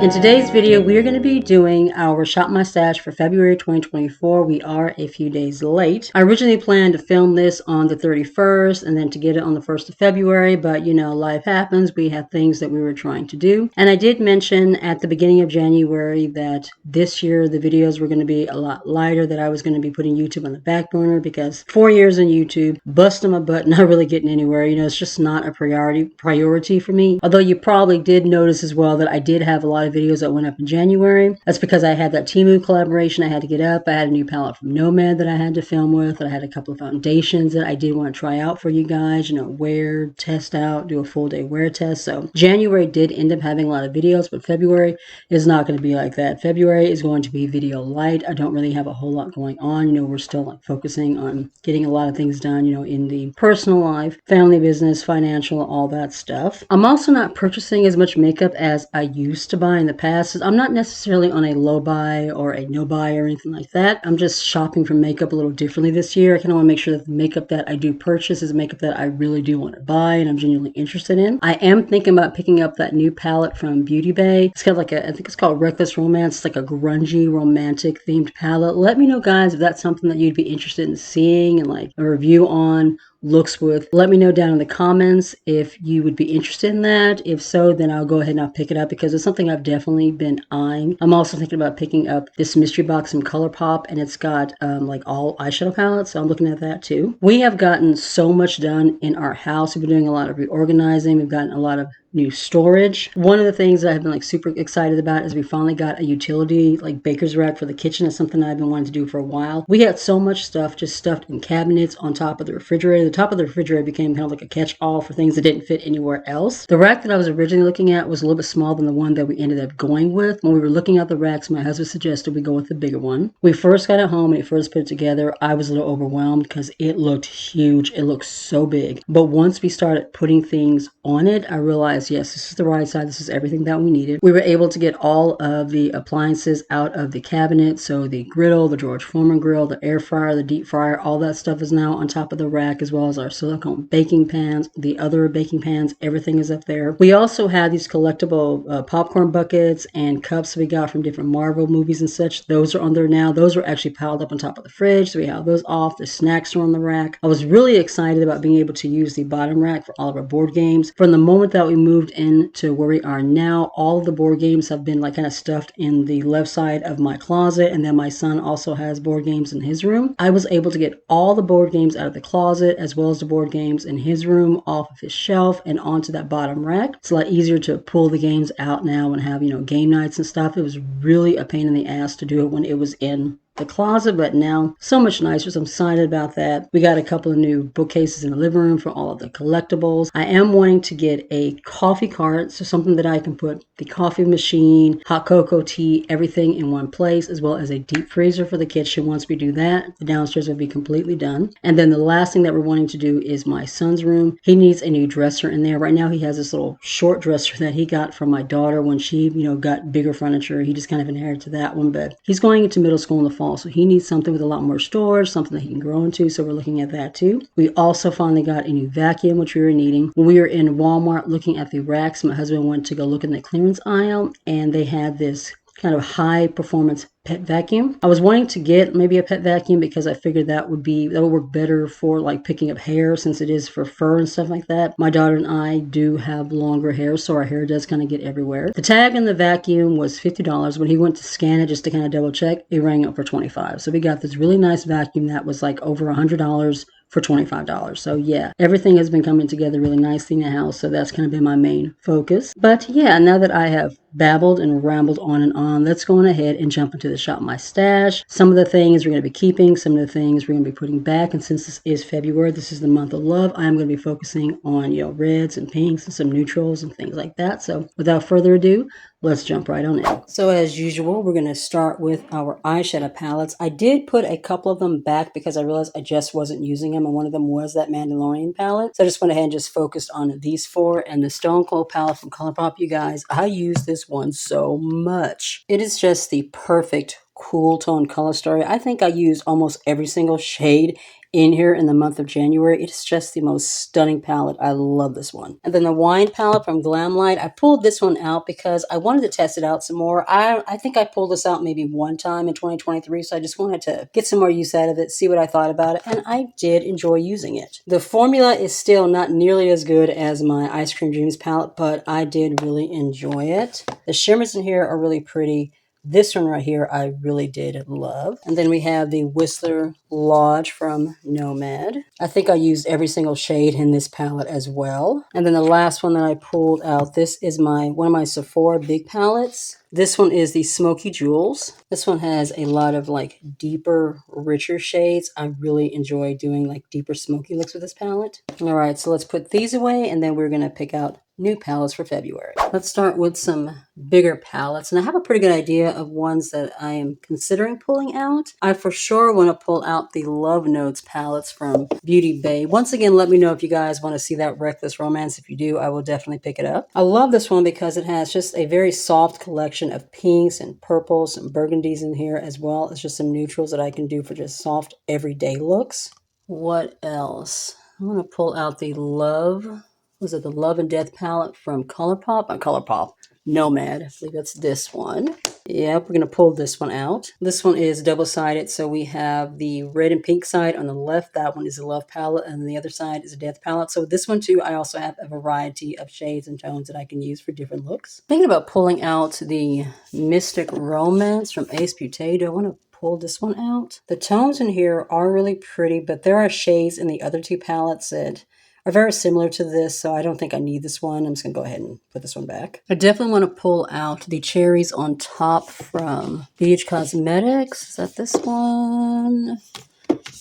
In today's video, we are going to be doing our Shop My Stash for February 2024. We are a few days late. I originally planned to film this on the 31st and then to get it on the 1st of February, but you know, life happens. We have things that we were trying to do. And I did mention at the beginning of January that this year the videos were going to be a lot lighter, that I was going to be putting YouTube on the back burner because 4 years on YouTube, busting my butt, not really getting anywhere. You know, it's just not a priority for me. Although you probably did notice as well that I did have a lot of videos that went up in January. That's because I had that Temu collaboration I had to get up. I had a new palette from Nomad that I had to film with. I had a couple of foundations that I did want to try out for you guys, you know, wear, test out, do a full day wear test. So January did end up having a lot of videos, but February is not going to be like that. February is going to be video light. I don't really have a whole lot going on. You know, we're still like focusing on getting a lot of things done, you know, in the personal life, family business, financial, all that stuff. I'm also not purchasing as much makeup as I used to buy in the past. I'm not necessarily on a low buy or a no buy or anything like that. I'm just shopping for makeup a little differently this year. I kind of want to make sure that the makeup that I do purchase is makeup that I really do want to buy and I'm genuinely interested in. I am thinking about picking up that new palette from Beauty Bay. It's kind of like I think it's called Reckless Romance. It's like a grungy, romantic themed palette. Let me know, guys, if that's something that you'd be interested in seeing and like a review on. Looks with. Let me know down in the comments if you would be interested in that. If so, then I'll go ahead and I'll pick it up because it's something I've definitely been eyeing. I'm also thinking about picking up this mystery box from ColourPop, and it's got like all eyeshadow palettes, so I'm looking at that too. We have gotten so much done in our house. We've been doing a lot of reorganizing. We've gotten a lot of new storage. One of the things that I've been like super excited about is we finally got a utility like baker's rack for the kitchen. It's something I've been wanting to do for a while. We had so much stuff just stuffed in cabinets on top of the refrigerator. The top of the refrigerator became kind of like a catch-all for things that didn't fit anywhere else. The rack that I was originally looking at was a little bit smaller than the one that we ended up going with. When we were looking at the racks, my husband suggested we go with the bigger one. We first got it home and we first put it together. I was a little overwhelmed because it looked huge. It looked so big. But once we started putting things on it, I realized, yes, this is the right side. This is everything that we needed. We were able to get all of the appliances out of the cabinet. So the griddle, the George Foreman grill, the air fryer, the deep fryer, all that stuff is now on top of the rack, as well as our silicone baking pans, the other baking pans, everything is up there. We also had these collectible popcorn buckets and cups we got from different Marvel movies and such. Those are on there now. Those were actually piled up on top of the fridge. So we have those off. The snacks are on the rack. I was really excited about being able to use the bottom rack for all of our board games. From the moment that we moved into where we are now, all of the board games have been like kind of stuffed in the left side of my closet, and then my son also has board games in his room. I was able to get all the board games out of the closet as well as the board games in his room off of his shelf and onto that bottom rack. It's a lot easier to pull the games out now and have, you know, game nights and stuff. It was really a pain in the ass to do it when it was in the closet, but now so much nicer, so I'm excited about that. We got a couple of new bookcases in the living room for all of the collectibles. I am wanting to get a coffee cart, so something that I can put the coffee machine, hot cocoa, tea, everything in one place, as well as a deep freezer for the kitchen. Once we do that, the downstairs will be completely done. And then the last thing that we're wanting to do is my son's room. He needs a new dresser in there. Right now he has this little short dresser that he got from my daughter when she, you know, got bigger furniture. He just kind of inherited that one, but he's going into middle school in the fall, so he needs something with a lot more storage, something that he can grow into, so we're looking at that too. We also finally got a new vacuum, which we were needing. When we were in Walmart looking at the racks, my husband went to go look in the clearance aisle, and they had this kind of high performance pet vacuum. I was wanting to get maybe a pet vacuum because I figured that would work better for like picking up hair, since it is for fur and stuff like that. My daughter and I do have longer hair, so our hair does kind of get everywhere. The tag in the vacuum was $50. When he went to scan it just to kind of double check, it rang up for $25. So we got this really nice vacuum that was like over $100 for $25. So yeah, everything has been coming together really nicely in the house. So that's kind of been my main focus. But yeah, now that I have babbled and rambled on and on, let's go on ahead and jump into the Shop My Stash. Some of the things we're going to be keeping, some of the things we're going to be putting back. And since this is February, this is the month of love, I'm going to be focusing on, you know, reds and pinks and some neutrals and things like that. So without further ado, let's jump right on in. So as usual, we're going to start with our eyeshadow palettes. I did put a couple of them back because I realized I just wasn't using them, and one of them was that Mandalorian palette. So I just went ahead and just focused on these four, and the Stone Cold palette from ColourPop, you guys. I use this one so much. It is just the perfect cool tone color story. I think I used almost every single shade in here in the month of January. It's just the most stunning palette. I love this one. And then the wine palette from Glamlight, I pulled this one out because I wanted to test it out some more. I think I pulled this out maybe one time in 2023, so I just wanted to get some more use out of it, see what I thought about it, and I did enjoy using it. The formula is still not nearly as good as my Ice Cream Dreams palette, but I did really enjoy it. The shimmers in here are really pretty. This one right here, I really did love. And then we have the Whistler Lodge from Nomad. I think I used every single shade in this palette as well. And then the last one that I pulled out, this is one of my Sephora big palettes. This one is the Smoky Jewels. This one has a lot of like deeper, richer shades. I really enjoy doing like deeper smoky looks with this palette. All right, so let's put these away and then we're gonna pick out new palettes for February. Let's start with some bigger palettes. And I have a pretty good idea of ones that I am considering pulling out. I for sure want to pull out the Love Notes palettes from Beauty Bay. Once again, let me know if you guys want to see that Reckless Romance. If you do, I will definitely pick it up. I love this one because it has just a very soft collection of pinks and purples and burgundies in here, as well as just some neutrals that I can do for just soft everyday looks. What else? I'm going to pull out the the Love and Death palette from ColourPop? Not ColourPop, Nomad. I believe that's this one. Yep, we're going to pull this one out. This one is double-sided, so we have the red and pink side on the left. That one is the Love palette, and the other side is a Death palette. So this one, too, I also have a variety of shades and tones that I can use for different looks. Thinking about pulling out the Mystic Romance from Ace Beauté. Do I want to pull this one out? The tones in here are really pretty, but there are shades in the other two palettes that are very similar to this, so I don't think I need this one. I'm just going to go ahead and put this one back. I definitely want to pull out the Cherries on Top from BH Cosmetics. Is that this one?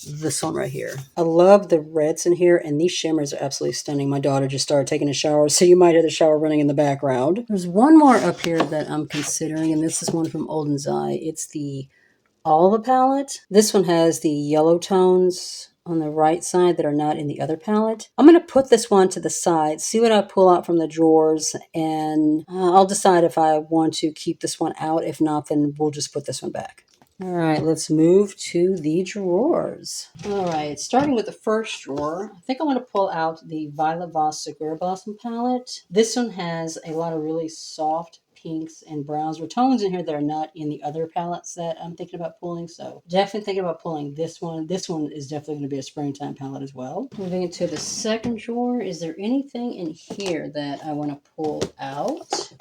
This one right here. I love the reds in here, and these shimmers are absolutely stunning. My daughter just started taking a shower, so you might hear the shower running in the background. There's one more up here that I'm considering, and this is one from Olden's Eye. It's the Alva palette. This one has the yellow tones on the right side that are not in the other palette. I'm going to put this one to the side, see what I pull out from the drawers, and I'll decide if I want to keep this one out. If not, then we'll just put this one back. All right, let's move to the drawers. All right, starting with the first drawer, I think I want to pull out the Violet Voss Sakura Blossom palette. This one has a lot of really soft pinks and browns or tones in here that are not in the other palettes that I'm thinking about pulling. So definitely thinking about pulling this one. This one is definitely going to be a springtime palette as well. Moving into the second drawer, is there anything in here that I want to pull out?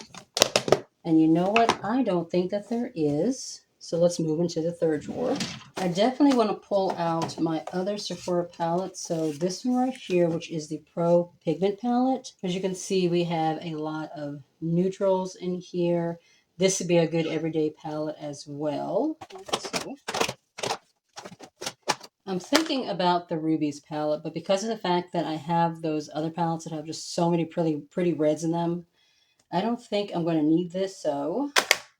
And you know what? I don't think that there is. So let's move into the third drawer. I definitely want to pull out my other Sephora palette. So this one right here, which is the Pro Pigment palette. As you can see, we have a lot of neutrals in here. This would be a good everyday palette as well. So I'm thinking about the Rubies palette, but because of the fact that I have those other palettes that have just so many pretty reds in them, I don't think I'm going to need this. So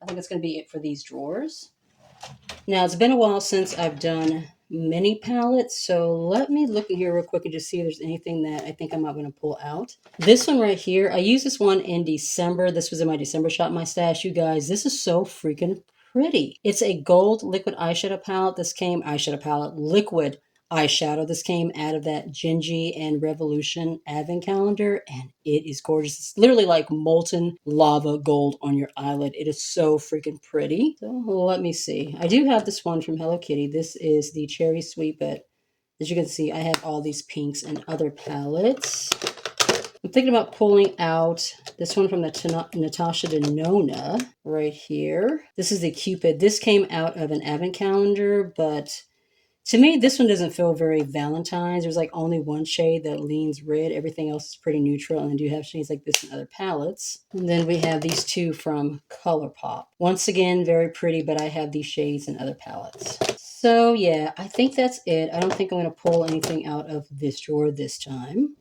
I think that's going to be it for these drawers. Now, it's been a while since I've done mini palettes, so let me look in here real quick and just see if there's anything that I think I might want to pull out. This one right here, I used this one in December. This was in my December Shop My Stash, you guys. This is so freaking pretty. It's a gold liquid eyeshadow palette. Liquid eyeshadow. This came out of that Genji and Revolution advent calendar, and it is gorgeous. It's literally like molten lava gold on your eyelid. It is so freaking pretty. So let me see. I do have this one from Hello Kitty. This is the Cherry Sweet, but as you can see, I have all these pinks and other palettes. I'm thinking about pulling out this one from the Natasha Denona right here. This is the Cupid. This came out of an advent calendar, but to me, this one doesn't feel very Valentine's. There's like only one shade that leans red. Everything else is pretty neutral. And I do have shades like this in other palettes. And then we have these two from ColourPop. Once again, very pretty, but I have these shades in other palettes. So yeah, I think that's it. I don't think I'm going to pull anything out of this drawer this time.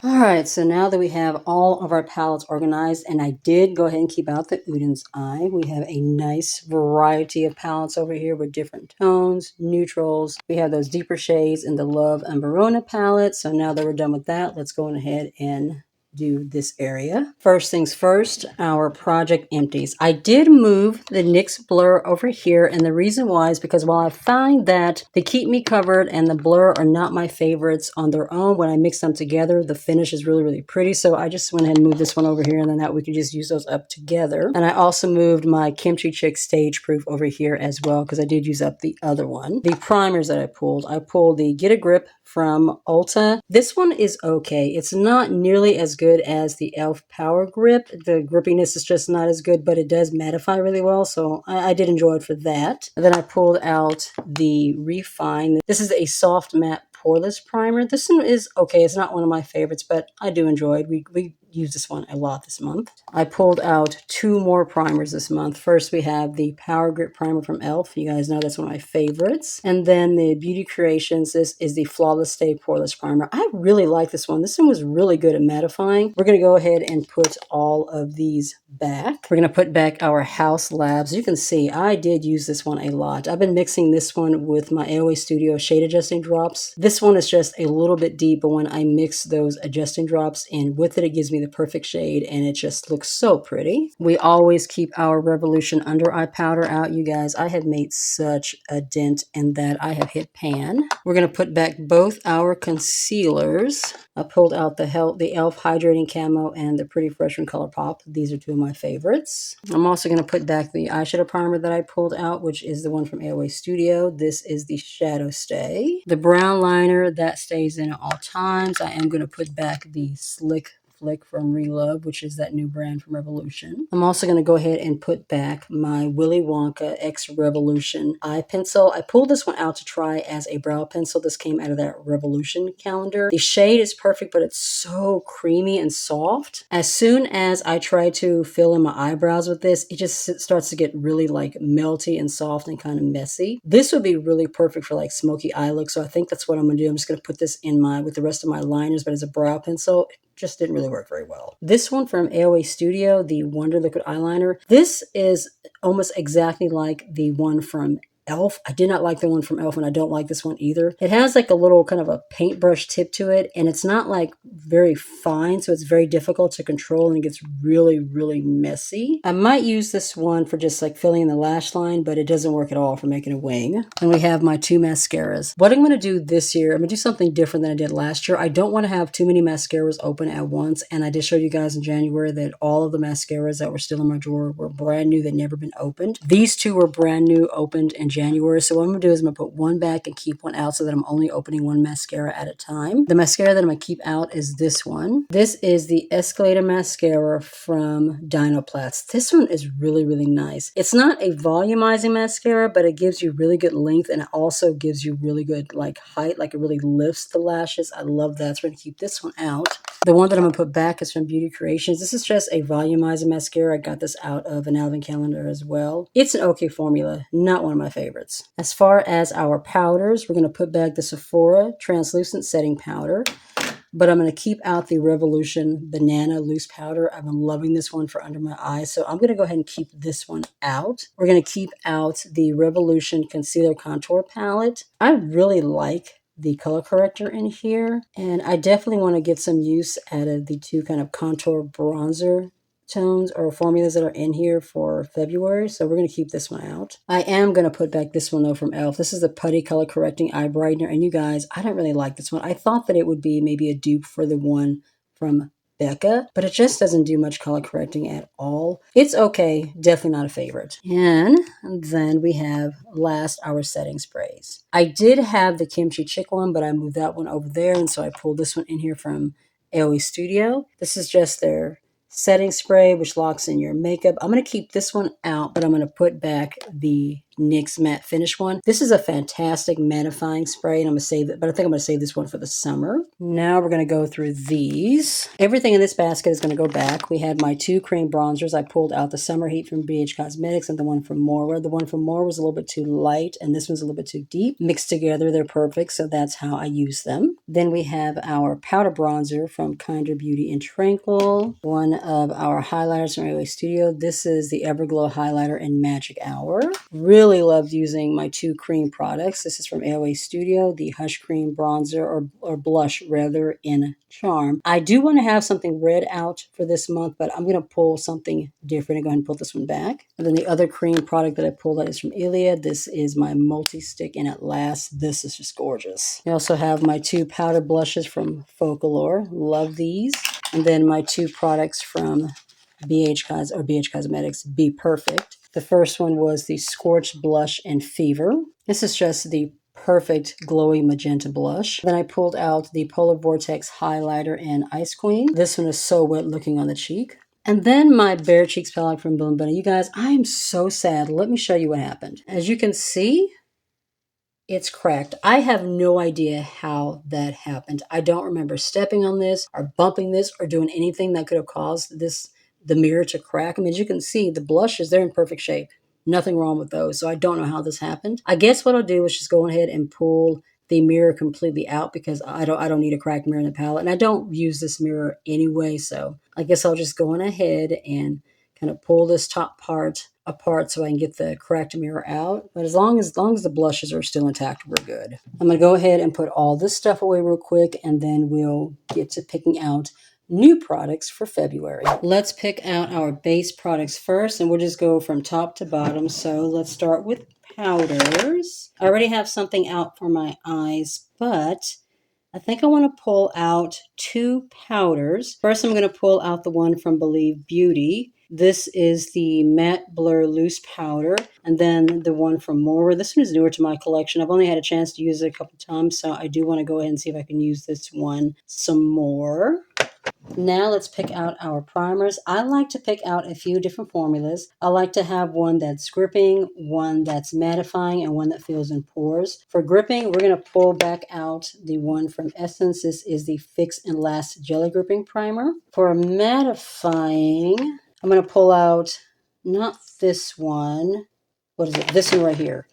All right, so now that we have all of our palettes organized, and I did go ahead and keep out the Udin's Eye, we have a nice variety of palettes over here with different tones, neutrals. We have those deeper shades in the Love and Verona palette. So now that we're done with that, let's go ahead and do this area. First things first, our project empties. I did move the NYX blur over here, and the reason why is because while I find that the Keep Me Covered and the blur are not my favorites on their own, when I mix them together, the finish is really, really pretty. So I just went ahead and moved this one over here, and then that we can just use those up together. And I also moved my Kimchi Chick Stage Proof over here as well, because I did use up the other one. The primers that I pulled the Get a Grip from Ulta. This one is okay. It's not nearly as good as the e.l.f. Power Grip. The grippiness is just not as good, but it does mattify really well, so I did enjoy it for that. And then I pulled out the Refine. This is a soft matte poreless primer. This one is okay. It's not one of my favorites, but I do enjoy it. We use this one a lot this month. I pulled out 2 more primers this month. First, we have the Power Grip Primer from e.l.f. You guys know that's one of my favorites. And then the Beauty Creations. This is the Flawless Stay Poreless Primer. I really like this one. This one was really good at mattifying. We're going to go ahead and put all of these back. We're going to put back our House Labs. You can see I did use this one a lot. I've been mixing this one with my AOA Studio Shade Adjusting Drops. This one is just a little bit deep, but when I mix those adjusting drops in with it, it gives me the perfect shade, and it just looks so pretty. We always keep our Revolution Under Eye Powder out, you guys. I have made such a dent in that I have hit pan. We're going to put back both our concealers. I pulled out the e.l.f. Hydrating Camo and the Pretty Fresh from ColourPop. These are 2 of my favorites. I'm also going to put back the eyeshadow primer that I pulled out, which is the one from AOA Studio. This is the Shadow Stay. The brown liner, that stays in at all times. I am going to put back the Slick Flick from Relove, which is that new brand from Revolution. I'm also going to go ahead and put back my Willy Wonka X Revolution eye pencil. I pulled this one out to try as a brow pencil. This came out of that Revolution calendar. The shade is perfect, but it's so creamy and soft. As soon as I try to fill in my eyebrows with this, it just starts to get really like melty and soft and kind of messy. This would be really perfect for like smoky eye look, so I think that's what I'm going to do. I'm just going to put this in with the rest of my liners, but as a brow pencil, just didn't really work very well. This one from AOA Studio, the Wonder Liquid Eyeliner, this is almost exactly like the one from e.l.f. I did not like the one from e.l.f. and I don't like this one either. It has like a little kind of a paintbrush tip to it, and it's not like very fine, so it's very difficult to control and it gets really, really messy. I might use this one for just like filling in the lash line, but it doesn't work at all for making a wing. And we have my 2 mascaras. What I'm going to do this year, I'm going to do something different than I did last year. I don't want to have too many mascaras open at once, and I did show you guys in January that all of the mascaras that were still in my drawer were brand new. They'd never been opened. These 2 were brand new, opened in January. So what I'm going to do is I'm going to put one back and keep one out so that I'm only opening one mascara at a time. The mascara that I'm going to keep out is this one. This is the Escalator Mascara from Dinoplast. This one is really, really nice. It's not a volumizing mascara, but it gives you really good length, and it also gives you really good like height, like it really lifts the lashes. I love that. So we're going to keep this one out. The one that I'm going to put back is from Beauty Creations. This is just a volumizing mascara. I got this out of an Advent calendar as well. It's an okay formula, not one of my favorites. As far as our powders, we're going to put back the Sephora Translucent Setting Powder, but I'm going to keep out the Revolution Banana Loose Powder. I've been loving this one for under my eyes, so I'm going to go ahead and keep this one out. We're going to keep out the Revolution Concealer Contour Palette. I really like the color corrector in here, and I definitely want to get some use out of the 2 kind of contour bronzer tones or formulas that are in here for February, so we're going to keep this one out. I am going to put back this one though from e.l.f. This is the Putty Color Correcting Eye Brightener, and you guys, I don't really like this one. I thought that it would be maybe a dupe for the one from Becca, but it just doesn't do much color correcting at all. It's okay, definitely not a favorite. And then we have last our setting sprays. I did have the Kimchi Chick one, but I moved that one over there, and so I pulled this one in here from AOA Studio. This is just their setting spray, which locks in your makeup. I'm going to keep this one out, but I'm going to put back the NYX Matte Finish one. This is a fantastic mattifying spray, and I'm going to save it, but I think I'm going to save this one for the summer. Now we're going to go through these. Everything in this basket is going to go back. We had my 2 cream bronzers. I pulled out the Summer Heat from BH Cosmetics and the one from More. The one from More was a little bit too light, and this one's a little bit too deep. Mixed together, they're perfect, so that's how I use them. Then we have our powder bronzer from Kinder Beauty and Tranquil. One of our highlighters from AOA Studio. This is the Everglow Highlighter in Magic Hour. Really really loved using my two cream products. This is from AOA Studio, the Hush Cream Bronzer, or blush rather, in Charm. I do want to have something red out for this month, but I'm going to pull something different and go ahead and pull this one back. And then the other cream product that I pulled out is from Iliad. This is my multi-stick in At Last. This is just gorgeous. I also have my two powder blushes from Docolor. Love these. And then my two products from BH Cosmetics, Be Perfect. The first one was the Scorched Blush and Fever. This is just the perfect glowy magenta blush. Then I pulled out the Polar Vortex highlighter in Ice Queen. This one is so wet looking on the cheek. And then my Bare Cheeks palette from Bloom Bunny. You guys, I am so sad. Let me show you what happened. As you can see, it's cracked. I have no idea how that happened. I don't remember stepping on this or bumping this or doing anything that could have caused the mirror to crack. I mean, as you can see, the blushes, they're in perfect shape. Nothing wrong with those. So I don't know how this happened. I guess what I'll do is just go ahead and pull the mirror completely out because I don't need a cracked mirror in the palette. And I don't use this mirror anyway. So I guess I'll just go on ahead and kind of pull this top part apart so I can get the cracked mirror out. But as long as the blushes are still intact, we're good. I'm going to go ahead and put all this stuff away real quick, and then we'll get to picking out new products for February. Let's pick out our base products first, and we'll just go from top to bottom. So let's start with powders. I already have something out for my eyes, but I think I want to pull out two powders. First, I'm going to pull out the one from Believe Beauty. This is the Matte Blur Loose Powder, and then the one from Mora. This one is newer to my collection. I've only had a chance to use it a couple times, so I do want to go ahead and see if I can use this one some more. Now let's pick out our primers. I like to pick out a few different formulas. I like to have one that's gripping, one that's mattifying, and one that fills in pores. For gripping, we're going to pull back out the one from Essence. This is the Fix and Last Jelly Gripping Primer. For mattifying, I'm going to pull out not this one. What is it? This one right here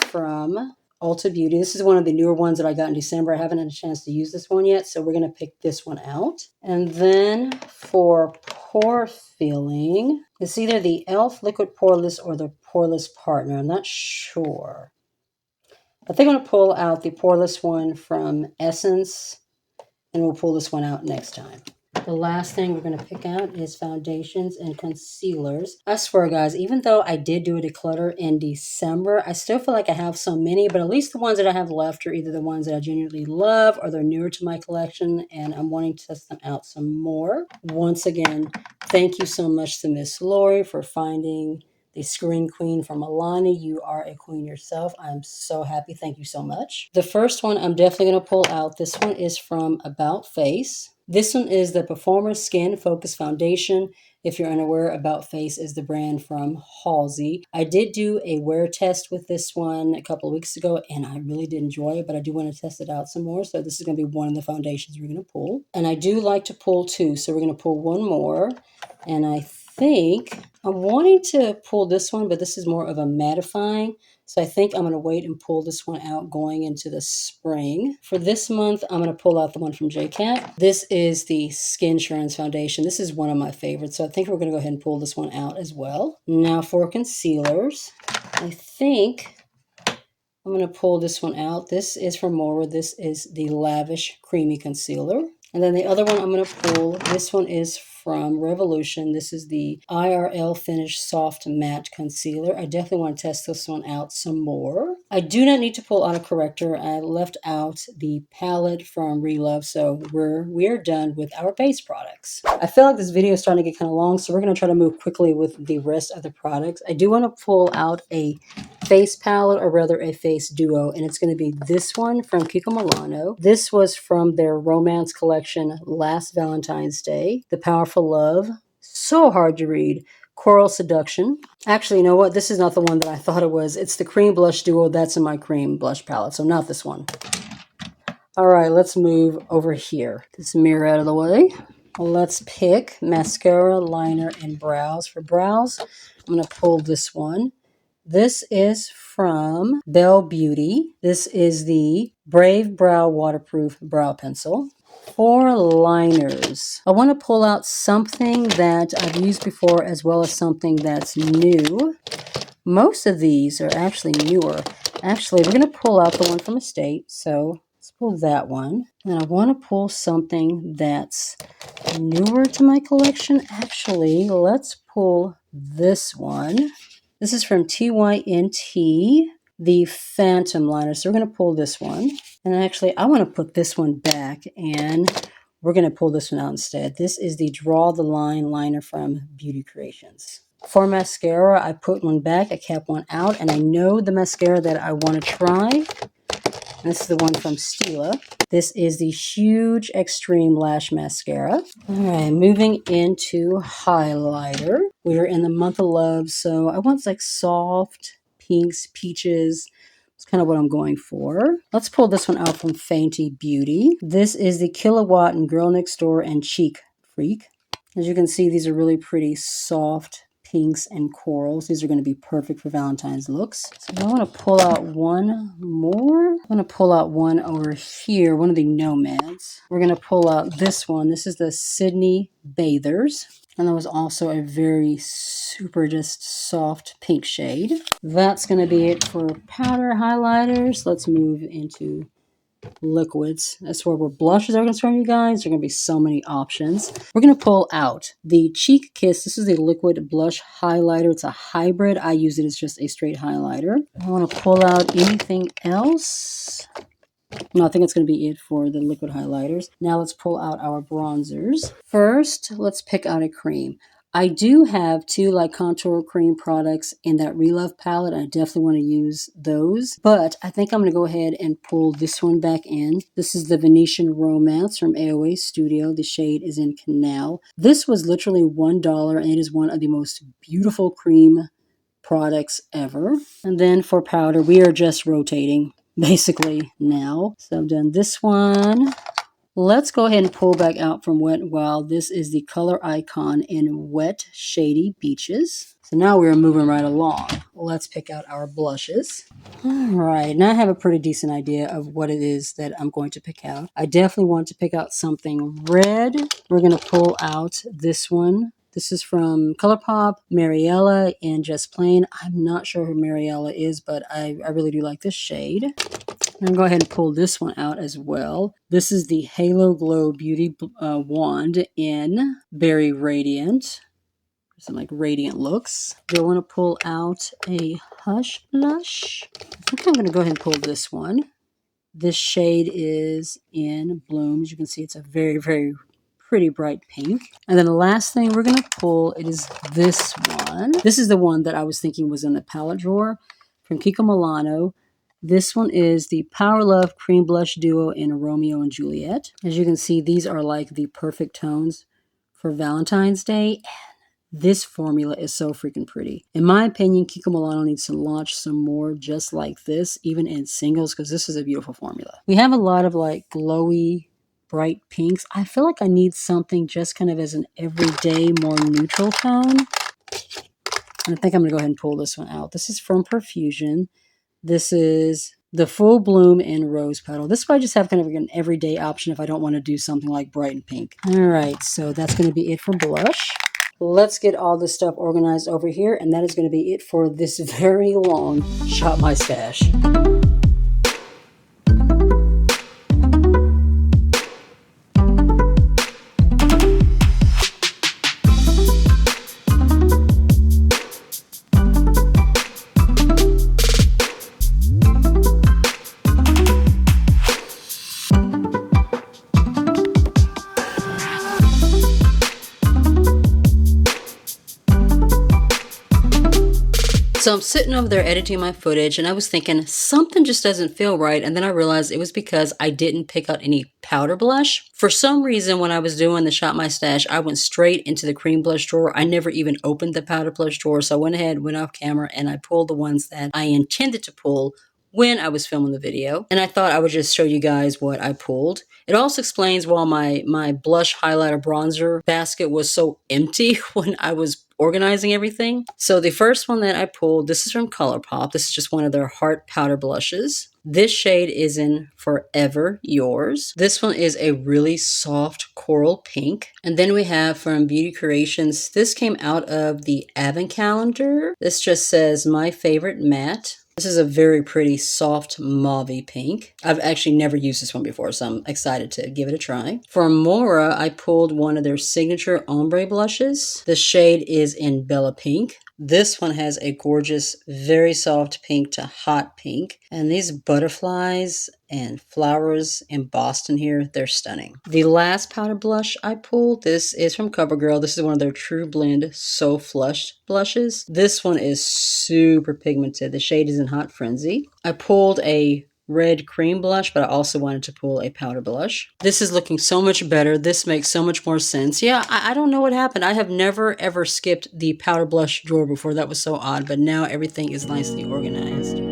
from Ulta Beauty. This is one of the newer ones that I got in December. I haven't had a chance to use this one yet, so we're going to pick this one out. And then for pore filling, it's either the e.l.f. Liquid Poreless or the Poreless Partner. I'm not sure. I think I'm going to pull out the Poreless one from Essence, and we'll pull this one out next time. The last thing we're going to pick out is foundations and concealers. I swear, guys, even though I did do a declutter in December, I still feel like I have so many, but at least the ones that I have left are either the ones that I genuinely love or they're newer to my collection, and I'm wanting to test them out some more. Once again, thank you so much to Miss Lori for finding the Screen Queen from Alani. You are a queen yourself. I'm so happy. Thank you so much. The first one I'm definitely going to pull out. This one is from About Face. This one is the Performer Skin Focus Foundation. If you're unaware, About Face is the brand from Halsey. I did do a wear test with this one a couple of weeks ago, and I really did enjoy it, but I do want to test it out some more. So this is going to be one of the foundations we're going to pull. And I do like to pull two, so we're going to pull one more. And I think I'm wanting to pull this one, but this is more of a mattifying. So I think I'm going to wait and pull this one out going into the spring. For this month, I'm going to pull out the one from JCat. This is the Skin Insurance Foundation. This is one of my favorites, so I think we're going to go ahead and pull this one out as well. Now for concealers, I think I'm going to pull this one out. This is from Mora. This is the Lavish Creamy Concealer. And then the other one I'm going to pull, this one is from Revolution. This is the IRL Finish Soft Matte Concealer. I definitely want to test this one out some more. I do not need to pull out a corrector. I left out the palette from Relove, so we're done with our base products. I feel like this video is starting to get kind of long, so we're going to try to move quickly with the rest of the products. I do want to pull out a face palette, or rather a face duo, and it's going to be this one from Kiko Milano. This was from their romance collection last Valentine's Day. The Powerful Love, so hard to read. Coral Seduction. Actually, you know what? This is not the one that I thought it was. It's the Cream Blush Duo. That's in my cream blush palette, so not this one. All right, let's move over here. This mirror out of the way. Let's pick mascara, liner, and brows. For brows, I'm going to pull this one. This is from Belle Beauty. This is the Brave Brow Waterproof Brow Pencil. For liners, I want to pull out something that I've used before as well as something that's new. Most of these are actually newer. Actually, we're going to pull out the one from Estate. So let's pull that one. And I want to pull something that's newer to my collection. Actually, let's pull this one. This is from TYNT, the Phantom Liner. So we're going to pull this one. And actually, I want to put this one back, and we're going to pull this one out instead. This is the Draw the Line liner from Beauty Creations. For mascara, I put one back, I kept one out, and I know the mascara that I want to try. This is the one from Stila. This is the Huge Extreme Lash Mascara. All right, moving into highlighter. We're in the month of love, so I want like soft pinks, peaches. It's kind of what I'm going for. Let's pull this one out from Fenty Beauty. This is the Kilowatt and Girl Next Door and Cheek Freak. As you can see, these are really pretty soft pinks and corals. These are going to be perfect for Valentine's looks. So I want to pull out one more. I'm going to pull out one over here, one of the Nomads. We're going to pull out this one. This is the Sydney Bathers. And that was also a very super just soft pink shade. That's going to be it for powder highlighters. Let's move into liquids. As for where blushes are concerned, you guys, there are going to be so many options. We're going to pull out the Cheek Kiss. This is a liquid blush highlighter. It's a hybrid. I use it as just a straight highlighter. I want to pull out anything else. No, I think it's going to be it for the liquid highlighters. Now let's pull out our bronzers. First, let's pick out a cream. I do have two like contour cream products in that Relove palette. I definitely want to use those, but I think I'm going to go ahead and pull this one back in. This is the Venetian Romance from AOA Studio. The shade is in Canal. This was literally $1, and it is one of the most beautiful cream products ever. And then for powder, we are just rotating basically now. So I've done this one. Let's go ahead and pull back out from Wet n Wild. This is the Color Icon in Wet Shady Beaches. So now we're moving right along. Let's pick out our blushes. All right, now I have a pretty decent idea of what it is that I'm going to pick out. I definitely want to pick out something red. We're going to pull out this one. This is from ColourPop, Mariella, and Just Plain. I'm not sure who Mariella is, but I really do like this shade. I'm going to go ahead and pull this one out as well. This is the Halo Glow Beauty Wand in Berry Radiant. Some like radiant looks. Do I want to pull out a Hush Blush? I think I'm going to go ahead and pull this one. This shade is in Bloom. As you can see, it's a very, very pretty bright pink. And then the last thing we're going to pull, it is this one. This is the one that I was thinking was in the palette drawer from Kiko Milano. This one is the Power Love Cream Blush Duo in Romeo and Juliet. As you can see, these are like the perfect tones for Valentine's Day. This formula is so freaking pretty. In my opinion, Kiko Milano needs to launch some more just like this, even in singles, because this is a beautiful formula. We have a lot of like glowy, bright pinks. I feel like I need something just kind of as an everyday, more neutral tone. And I think I'm going to go ahead and pull this one out. This is from Perfusion. This is the Full Bloom in Rose Petal. This way I just have kind of an everyday option if I don't want to do something like bright and pink. All right, so that's going to be it for blush. Let's get all this stuff organized over here, and that is going to be it for this very long Shop My Stash. So I'm sitting over there editing my footage, and I was thinking something just doesn't feel right, and then I realized it was because I didn't pick out any powder blush. For some reason, when I was doing the Shop My Stash, I went straight into the cream blush drawer. I never even opened the powder blush drawer, so I went ahead, went off camera, and I pulled the ones that I intended to pull when I was filming the video. And I thought I would just show you guys what I pulled. It also explains why my blush, highlighter, bronzer basket was so empty when I was organizing everything. So the first one that I pulled, this is from ColourPop. This is just one of their heart powder blushes. This shade is in Forever Yours. This one is a really soft coral pink. And then we have from Beauty Creations, this came out of the Advent calendar. This just says My Favorite Matte. This is a very pretty soft mauve pink. I've actually never used this one before, so I'm excited to give it a try. For Mora, I pulled one of their signature ombre blushes. The shade is in Bella Pink. This one has a gorgeous, very soft pink to hot pink. And these butterflies and flowers embossed in here, they're stunning. The last powder blush I pulled, this is from CoverGirl. This is one of their True Blend So Flushed blushes. This one is super pigmented. The shade is in Hot Frenzy. I pulled a red cream blush, but I also wanted to pull a powder blush. This is looking so much better. This makes so much more sense. Yeah, I don't know what happened. I have never ever skipped the powder blush drawer before. That was so odd, but now everything is nicely organized.